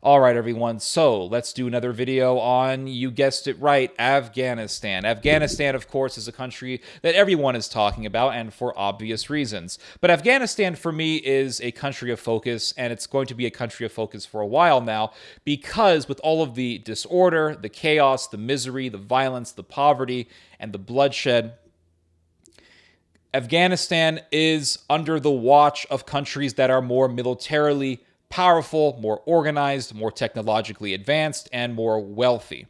All right, everyone. So let's do another video on, you guessed it right, Afghanistan. Afghanistan, of course, is a country that everyone is talking about, and for obvious reasons. But Afghanistan, for me, is a country of focus, and it's going to be a country of focus for a while now, because with all of the disorder, the chaos, the misery, the violence, the poverty, and the bloodshed, Afghanistan is under the watch of countries that are more militarily powerful, more organized, more technologically advanced, and more wealthy.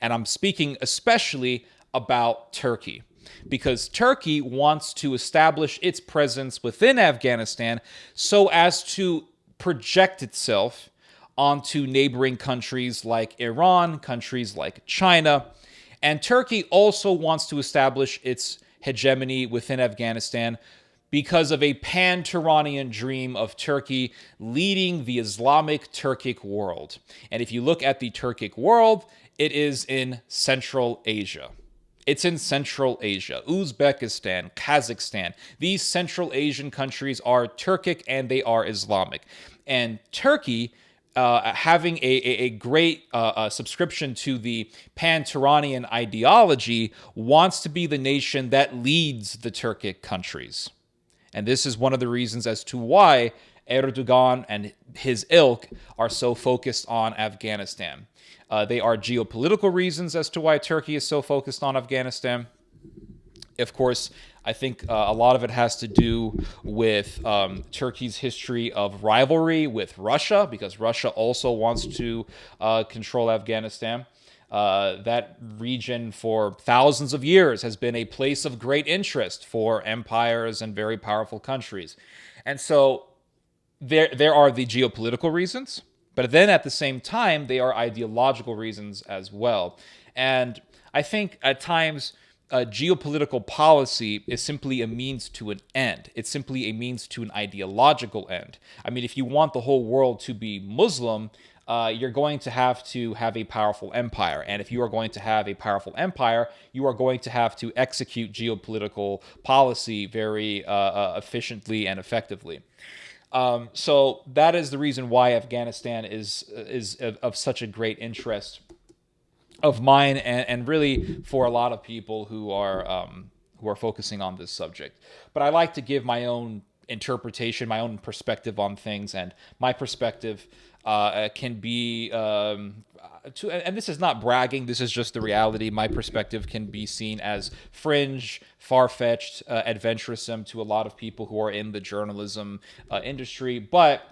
And I'm speaking especially about Turkey, because Turkey wants to establish its presence within Afghanistan so as to project itself onto neighboring countries like Iran, countries like China. And Turkey also wants to establish its hegemony within Afghanistan because of a pan-Turanian dream of Turkey leading the Islamic Turkic world. And if you look at the Turkic world, it is in Central Asia. It's in Central Asia. Uzbekistan, Kazakhstan. These Central Asian countries are Turkic and they are Islamic. And Turkey, having a great subscription to the pan-Turanian ideology, wants to be the nation that leads the Turkic countries. And this is one of the reasons as to why Erdogan and his ilk are so focused on Afghanistan. They are geopolitical reasons as to why Turkey is so focused on Afghanistan. Of course, I think a lot of it has to do with Turkey's history of rivalry with Russia, because Russia also wants to control Afghanistan. That region for thousands of years has been a place of great interest for empires and very powerful countries. And so there are the geopolitical reasons, but then at the same time, they are ideological reasons as well. And I think at times, geopolitical policy is simply a means to an end. It's simply a means to an ideological end. I mean, if you want the whole world to be Muslim, you're going to have a powerful empire. And if you are going to have a powerful empire, you are going to have to execute geopolitical policy very efficiently and effectively. So that is the reason why Afghanistan is of such a great interest of mine, and really for a lot of people who are focusing on this subject. But I like to give my own interpretation, my own perspective on things, and my perspective can be and this is not bragging, this is just the reality. My perspective can be seen as fringe, far-fetched, adventuresome to a lot of people who are in the journalism industry, but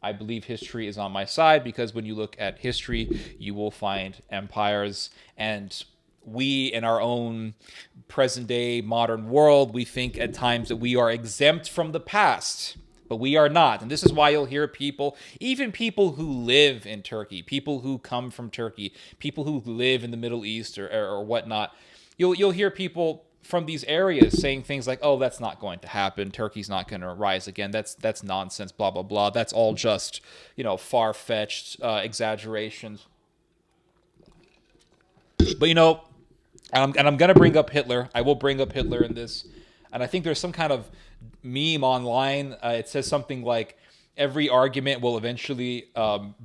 I believe history is on my side, because when you look at history, you will find empires, and we in our own present day modern world, we think at times that we are exempt from the past, but we are not. And this is why you'll hear people, even people who live in Turkey, people who come from Turkey, people who live in the Middle East or whatnot, you'll hear people from these areas saying things like, oh, that's not going to happen. Turkey's not going to rise again. That's nonsense, blah, blah, blah. That's all just, far-fetched exaggerations. But, and I'm going to bring up Hitler. I will bring up Hitler in this. And I think there's some kind of meme online. It says something like, every argument will eventually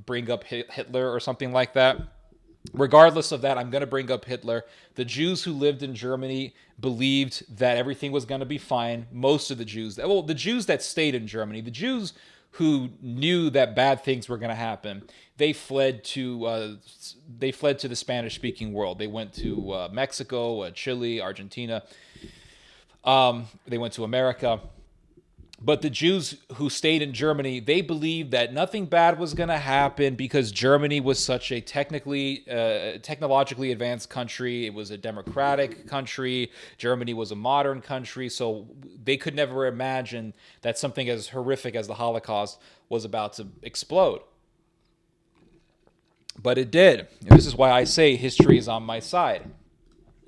bring up Hitler or something like that. Regardless of that, I'm going to bring up Hitler. The Jews who lived in Germany believed that everything was going to be fine. Most of the Jews, the Jews that stayed in Germany, the Jews who knew that bad things were going to happen, they fled to the Spanish-speaking world. They went to Mexico, Chile, Argentina. They went to America. But the Jews who stayed in Germany, they believed that nothing bad was going to happen because Germany was such a technologically advanced country. It was a democratic country. Germany was a modern country. So they could never imagine that something as horrific as the Holocaust was about to explode. But it did. And this is why I say history is on my side.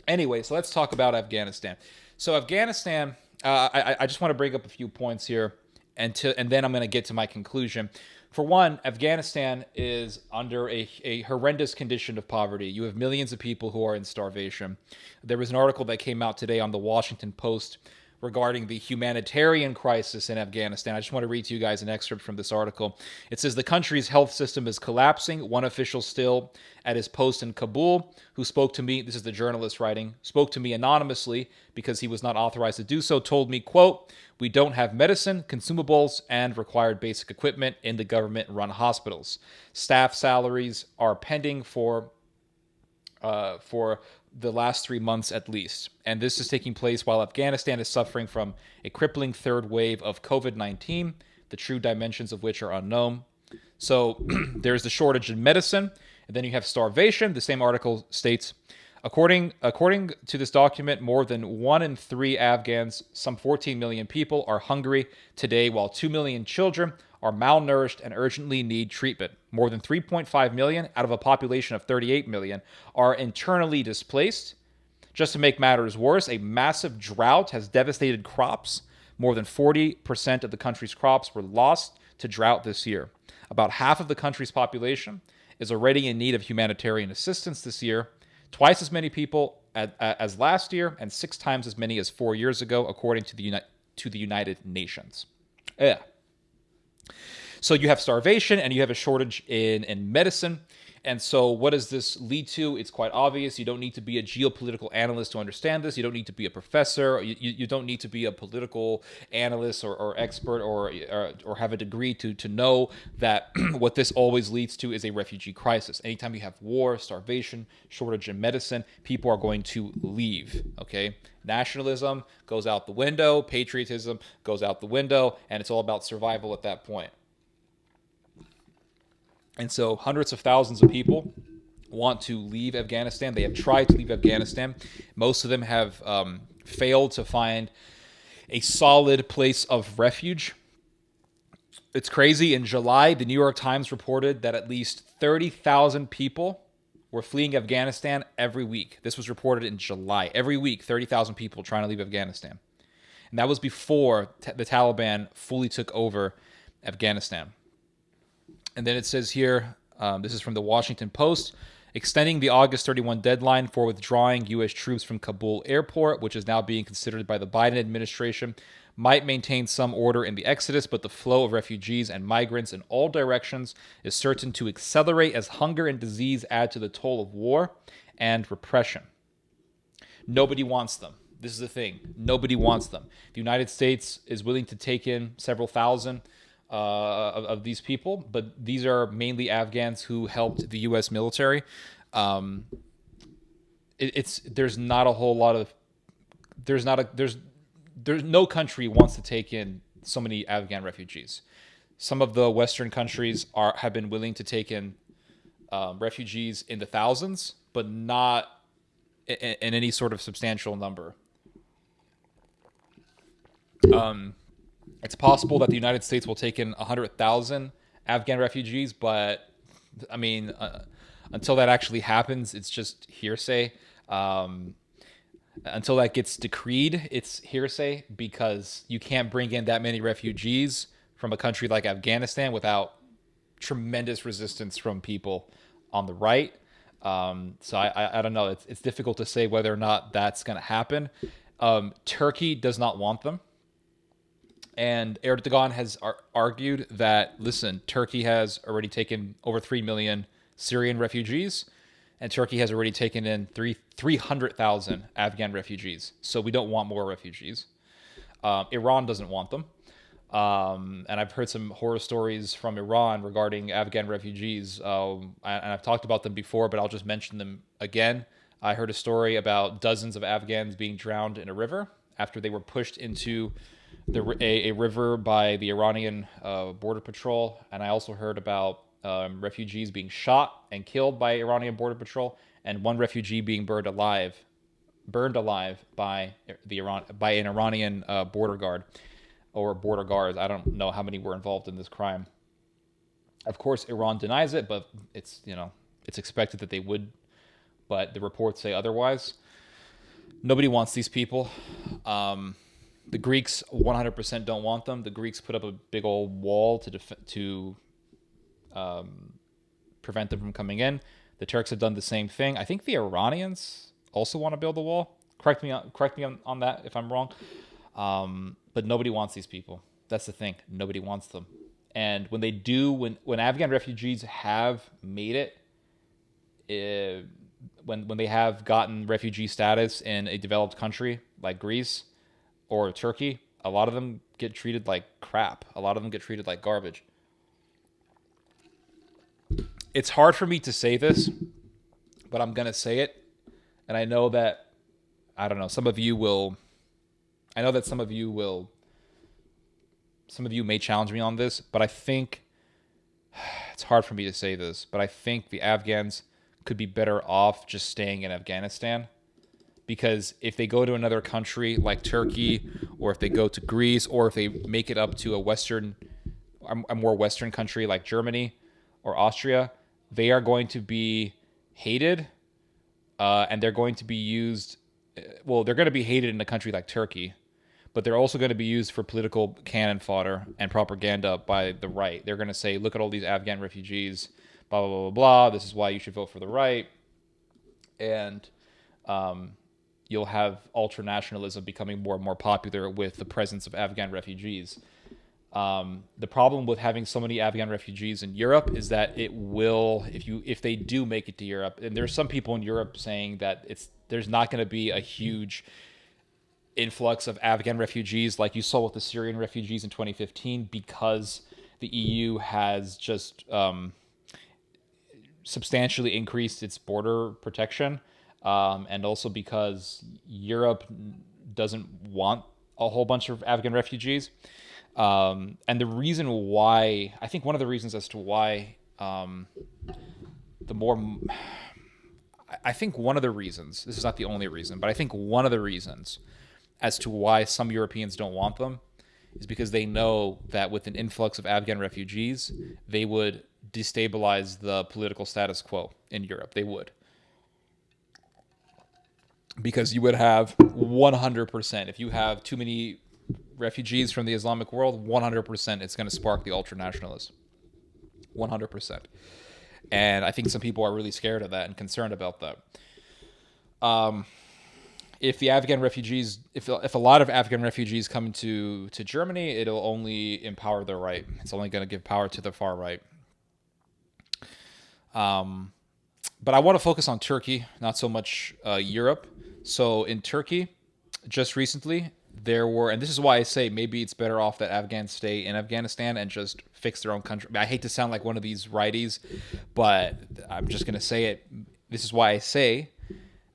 Anyway, so let's talk about Afghanistan. So Afghanistan... I just want to bring up a few points here, and then I'm going to get to my conclusion. For one, Afghanistan is under a horrendous condition of poverty. You have millions of people who are in starvation. There was an article that came out today on the Washington Post regarding the humanitarian crisis in Afghanistan. I just want to read to you guys an excerpt from this article. It says the country's health system is collapsing. One official still at his post in Kabul, who spoke to me, this is the journalist writing, spoke to me anonymously because he was not authorized to do so, told me, quote, "We don't have medicine, consumables, and required basic equipment in the government-run hospitals. Staff salaries are pending for the last 3 months at least. And this is taking place while Afghanistan is suffering from a crippling third wave of COVID-19, the true dimensions of which are unknown." So there's the shortage in medicine, and then you have starvation. The same article states, according to this document, more than 1 in 3 Afghans, some 14 million people, are hungry today, while 2 million children are malnourished and urgently need treatment. More than 3.5 million out of a population of 38 million are internally displaced. Just to make matters worse, a massive drought has devastated crops. More than 40% of the country's crops were lost to drought this year. About half of the country's population is already in need of humanitarian assistance this year. Twice as many people as last year, and 6 times as many as 4 years ago, according to the United Nations. Yeah. So you have starvation and you have a shortage in medicine. And so what does this lead to? It's quite obvious. You don't need to be a geopolitical analyst to understand this. You don't need to be a professor. You don't need to be a political analyst or expert or have a degree to know that what this always leads to is a refugee crisis. Anytime you have war, starvation, shortage in medicine, people are going to leave, okay? Nationalism goes out the window. Patriotism goes out the window. And it's all about survival at that point. And so hundreds of thousands of people want to leave Afghanistan. They have tried to leave Afghanistan. Most of them have failed to find a solid place of refuge. It's crazy. In July, the New York Times reported that at least 30,000 people were fleeing Afghanistan every week. This was reported in July. Every week, 30,000 people trying to leave Afghanistan. And that was before the Taliban fully took over Afghanistan. And then it says here, this is from the Washington Post, extending the August 31 deadline for withdrawing U.S. troops from Kabul airport, which is now being considered by the Biden administration, might maintain some order in the exodus, but the flow of refugees and migrants in all directions is certain to accelerate as hunger and disease add to the toll of war and repression. Nobody wants them. This is the thing. Nobody wants them. The United States is willing to take in several thousand of these people, but these are mainly Afghans who helped the U.S. military. There's not a whole lot of there's no country wants to take in so many Afghan refugees. Some of the Western countries have been willing to take in refugees in the thousands, but not in any sort of substantial number. It's possible that the United States will take in 100,000 Afghan refugees, but I mean, until that actually happens, it's just hearsay. Until that gets decreed, it's hearsay, because you can't bring in that many refugees from a country like Afghanistan without tremendous resistance from people on the right. So I don't know. It's difficult to say whether or not that's going to happen. Turkey does not want them. And Erdogan has argued that, listen, Turkey has already taken over 3 million Syrian refugees, and Turkey has already taken in 300,000 Afghan refugees. So we don't want more refugees. Iran doesn't want them. And I've heard some horror stories from Iran regarding Afghan refugees. And I've talked about them before, but I'll just mention them again. I heard a story about dozens of Afghans being drowned in a river after they were pushed into a river by the Iranian border patrol. And I also heard about refugees being shot and killed by Iranian border patrol, and one refugee being burned alive by an Iranian border guard or border guards. I don't know how many were involved in this crime. Of course, Iran denies it, but it's expected that they would. But the reports say otherwise. Nobody wants these people. The Greeks 100% don't want them. The Greeks put up a big old wall to prevent them from coming in. The Turks have done the same thing. I think the Iranians also want to build a wall. Correct me on that if I'm wrong. But nobody wants these people. That's the thing. Nobody wants them. And when they do, when Afghan refugees have made it, when they have gotten refugee status in a developed country like Greece or Turkey, a lot of them get treated like crap. A lot of them get treated like garbage. It's hard for me to say this, but I'm going to say it. And I know that, I don't know, some of you may challenge me on this, but I think it's hard for me to say this, but I think the Afghans could be better off just staying in Afghanistan, because if they go to another country like Turkey, or if they go to Greece, or if they make it up to a more Western country like Germany or Austria, they are going to be hated, and they're going to be used. Well, they're going to be hated in a country like Turkey, but they're also going to be used for political cannon fodder and propaganda by the right. They're going to say, look at all these Afghan refugees, blah, blah, blah, blah, blah. This is why you should vote for the right. And you'll have ultra-nationalism becoming more and more popular with the presence of Afghan refugees. The problem with having so many Afghan refugees in Europe is that it will, if they do make it to Europe, and there's some people in Europe saying that there's not going to be a huge influx of Afghan refugees like you saw with the Syrian refugees in 2015, because the EU has just substantially increased its border protection, and also because Europe doesn't want a whole bunch of Afghan refugees. And the reason why, I think one of the reasons as to why, I think one of the reasons, this is not the only reason, but I think one of the reasons as to why some Europeans don't want them is because they know that with an influx of Afghan refugees, they would destabilize the political status quo in Europe. They would. Because you would have 100%, if you have too many refugees from the Islamic world, 100% it's going to spark the ultra-nationalists. 100%. And I think some people are really scared of that and concerned about that. If the Afghan refugees, if a lot of Afghan refugees come to Germany, it'll only empower the right. It's only going to give power to the far right. But I want to focus on Turkey, not so much Europe. So in Turkey, just recently, there were, and this is why I say maybe it's better off that Afghans stay in Afghanistan and just fix their own country. I hate to sound like one of these righties, but I'm just going to say it. This is why I say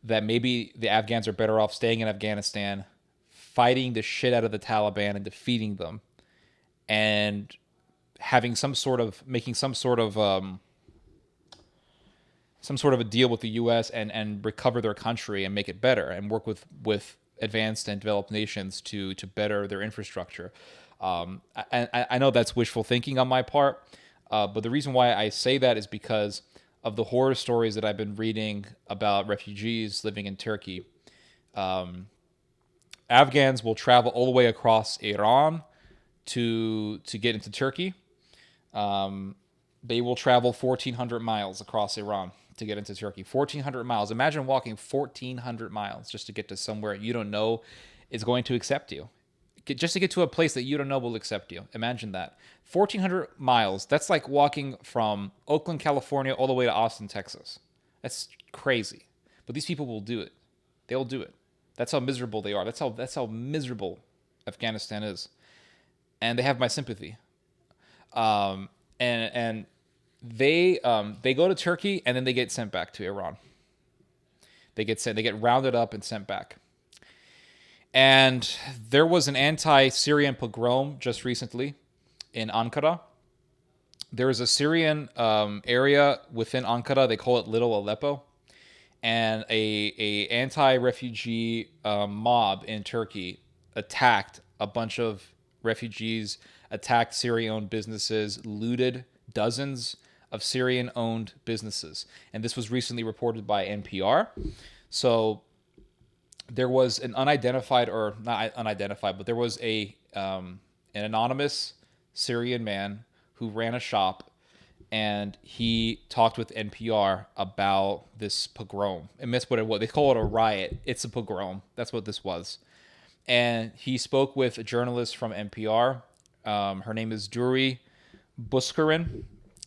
that maybe the Afghans are better off staying in Afghanistan, fighting the shit out of the Taliban and defeating them, and having making some sort of a deal with the U.S. and recover their country and make it better and work with advanced and developed nations to better their infrastructure. I know that's wishful thinking on my part, but the reason why I say that is because of the horror stories that I've been reading about refugees living in Turkey. Afghans will travel all the way across Iran to get into Turkey. They will travel 1,400 miles across Iran to get into Turkey. 1,400 miles. Imagine walking 1,400 miles just to get to somewhere you don't know is going to accept you. Just to get to a place that you don't know will accept you. Imagine that. 1,400 miles. That's like walking from Oakland, California, all the way to Austin, Texas. That's crazy. But these people will do it. They'll do it. That's how miserable they are. That's how miserable Afghanistan is. And they have my sympathy. And they go to Turkey and then they get sent back to Iran. They get rounded up and sent back. And there was an anti-Syrian pogrom just recently in Ankara. There is a Syrian area within Ankara. They call it Little Aleppo. And a anti-refugee mob in Turkey attacked a bunch of refugees, attacked Syrian-owned businesses, looted dozens of Syrian-owned businesses. And this was recently reported by NPR. So there was an unidentified, or not unidentified, but there was an anonymous Syrian man who ran a shop, and he talked with NPR about this pogrom. And that's what it was. They call it a riot. It's a pogrom. That's what this was. and he spoke with a journalist from NPR. Her name is Duri Buskarin,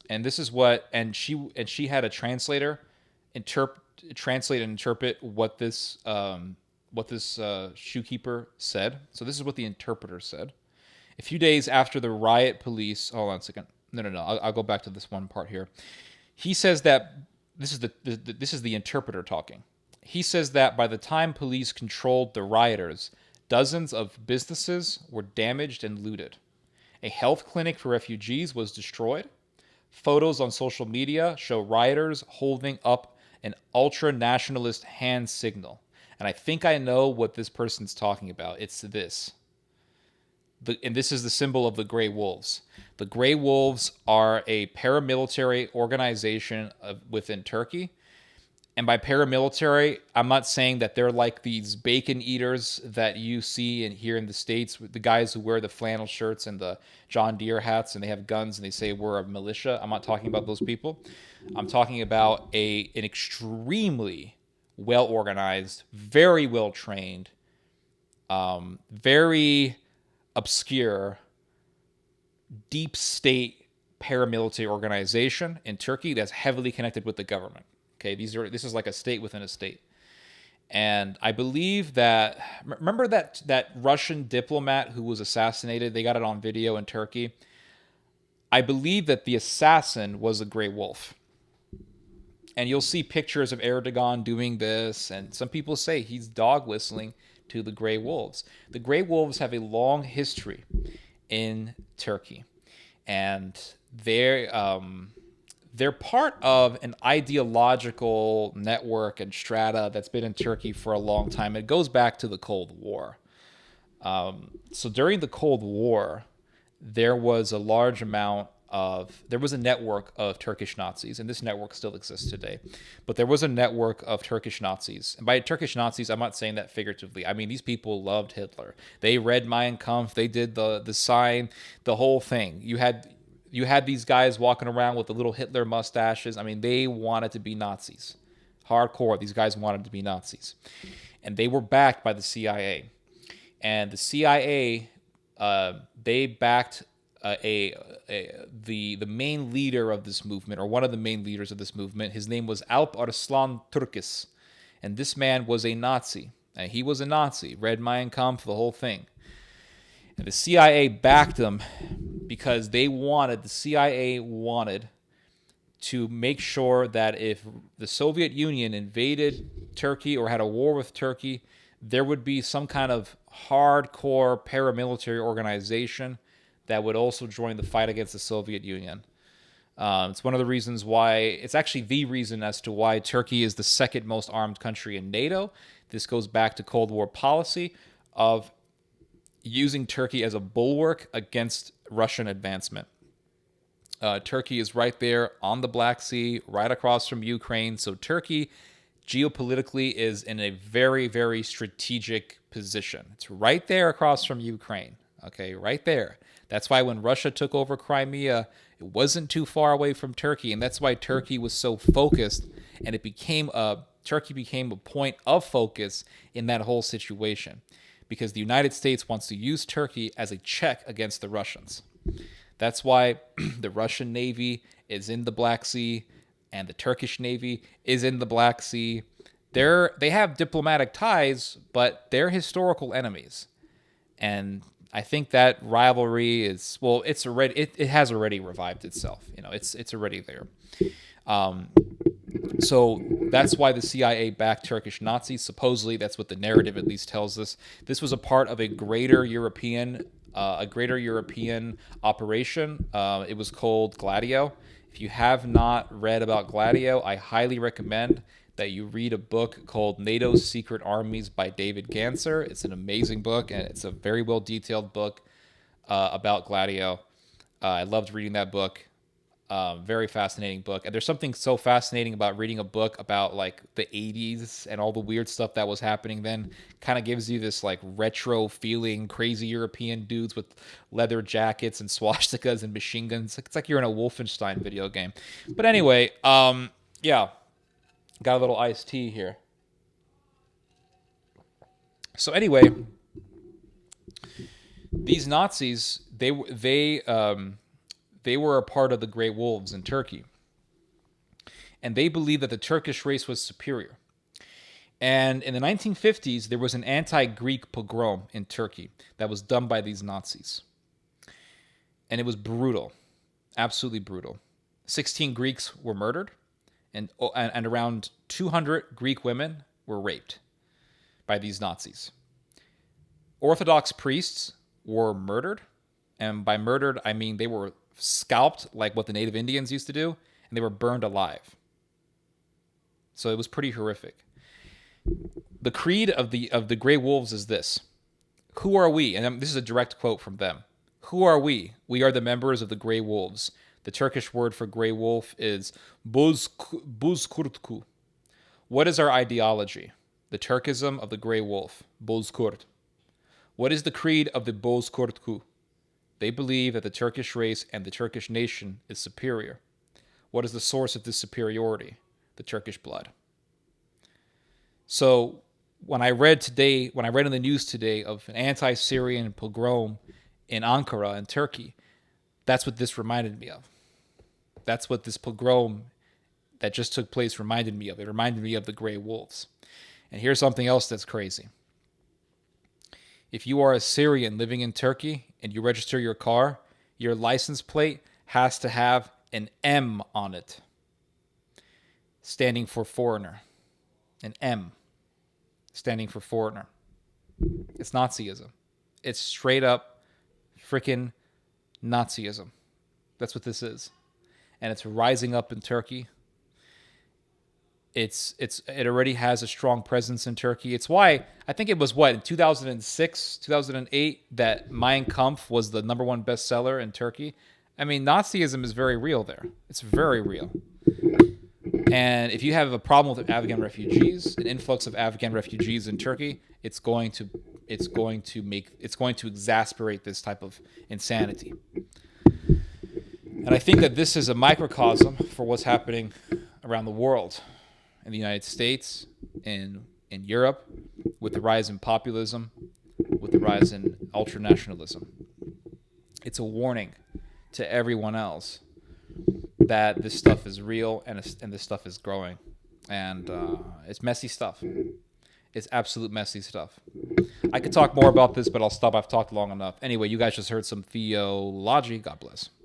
and this is what she had a translator translate and interpret what this shoekeeper said. So this is what the interpreter said. A few days after the riot, police. Hold on a second. No. I'll go back to this one part here. He says that this is the interpreter talking. He says that by the time police controlled the rioters, dozens of businesses were damaged and looted. A health clinic for refugees was destroyed. Photos on social media show rioters holding up an ultra-nationalist hand signal. And I think I know what this person's talking about. It's this. And this is the symbol of the Grey Wolves. The Grey Wolves are a paramilitary organization within Turkey. And by paramilitary, I'm not saying that they're like these bacon eaters that you see here in the States, the guys who wear the flannel shirts and the John Deere hats and they have guns and they say we're a militia. I'm not talking about those people. I'm talking about an extremely well-organized, very well-trained, very obscure, deep state paramilitary organization in Turkey that's heavily connected with the government. Okay, this is like a state within a state. And I believe that, remember that Russian diplomat who was assassinated? They got it on video in Turkey. I believe that the assassin was a Grey Wolf. And you'll see pictures of Erdogan doing this, and some people say he's dog whistling to the Grey Wolves. The Grey Wolves have a long history in Turkey, and they're part of an ideological network and strata that's been in Turkey for a long time. It goes back to the Cold War. So during the Cold War, there was a network of Turkish Nazis, and this network still exists today. But there was a network of Turkish Nazis. And by Turkish Nazis, I'm not saying that figuratively. I mean, these people loved Hitler. They read Mein Kampf. They did the sign, the whole thing. You had these guys walking around with the little Hitler mustaches. I mean, they wanted to be Nazis. Hardcore. These guys wanted to be Nazis. And they were backed by the CIA. And the CIA, they backed the main leader of this movement, or one of the main leaders of this movement. His name was Alp Arslan Turkis. And this man was a Nazi. And he was a Nazi. Read Mein Kampf, the whole thing. And the CIA backed him because the CIA wanted to make sure that if the Soviet Union invaded Turkey or had a war with Turkey, there would be some kind of hardcore paramilitary organization that would also join the fight against the Soviet Union. It's one of the reasons why, it's actually the reason as to why Turkey is the second most armed country in NATO. This goes back to Cold War policy of using Turkey as a bulwark against Russian advancement. Turkey is right there on the Black Sea, right across from Ukraine. So Turkey, geopolitically, is in a very, very strategic position. It's right there across from Ukraine. Okay, right there. That's why when Russia took over Crimea, it wasn't too far away from Turkey, and that's why Turkey was so focused, and Turkey became a point of focus in that whole situation, because the United States wants to use Turkey as a check against the Russians. That's why the Russian Navy is in the Black Sea, and the Turkish Navy is in the Black Sea. They have diplomatic ties, but they're historical enemies, and I think that rivalry is, well, it has already revived itself. You know, it's already there. So that's why the CIA backed Turkish Nazis. Supposedly, that's what the narrative at least tells us. This was a part of a greater European operation. It was called Gladio. If you have not read about Gladio, I highly recommend that you read a book called NATO's Secret Armies by David Ganser. It's an amazing book, and it's a very well-detailed book about Gladio. I loved reading that book. Very fascinating book. And there's something so fascinating about reading a book about like the 80s and all the weird stuff that was happening then. Kind of gives you this like retro feeling, crazy European dudes with leather jackets and swastikas and machine guns. It's like you're in a Wolfenstein video game. But anyway, yeah. Got a little iced tea here. So anyway, These Nazis, they were a part of the Grey Wolves in Turkey, and they believed that the Turkish race was superior. And in the 1950s, there was an anti-Greek pogrom in Turkey that was done by these Nazis, and it was brutal, absolutely brutal. 16 Greeks were murdered, and around 200 Greek women were raped by these Nazis. Orthodox priests were murdered, and by murdered, I mean they were scalped like what the native Indians used to do, and they were burned alive. So it was pretty horrific. The creed of the Grey Wolves is this: "Who are we?" And this is a direct quote from them. "Who are we? We are the members of the Grey Wolves." The Turkish word for Grey Wolf is Bozkurtku. What is our ideology? The Turkism of the Grey Wolf, Bozkurt. What is the creed of the Bozkurtku? They believe that the Turkish race and the Turkish nation is superior. What is the source of this superiority? The Turkish blood. So when I read in the news today of an anti-Syrian pogrom in Ankara in Turkey, that's what this reminded me of. That's what this pogrom that just took place reminded me of. It reminded me of the Grey Wolves. And here's something else that's crazy. If you are a Syrian living in Turkey and you register your car, your license plate has to have an M on it, standing for foreigner. An M, standing for foreigner. It's Nazism. It's straight up freaking Nazism. That's what this is. And it's rising up in Turkey. It already has a strong presence in Turkey. It's why I think it was in 2006, 2008 that Mein Kampf was the number one bestseller in Turkey. I mean, Nazism is very real there. It's very real. And if you have a problem with Afghan refugees, an influx of Afghan refugees in Turkey, it's going to exasperate this type of insanity. And I think that this is a microcosm for what's happening around the world, in the United States, in Europe, with the rise in populism, with the rise in ultra-nationalism. It's a warning to everyone else that this stuff is real and this stuff is growing. And it's messy stuff. It's absolute messy stuff. I could talk more about this, but I'll stop. I've talked long enough. Anyway, you guys just heard some theology. God bless.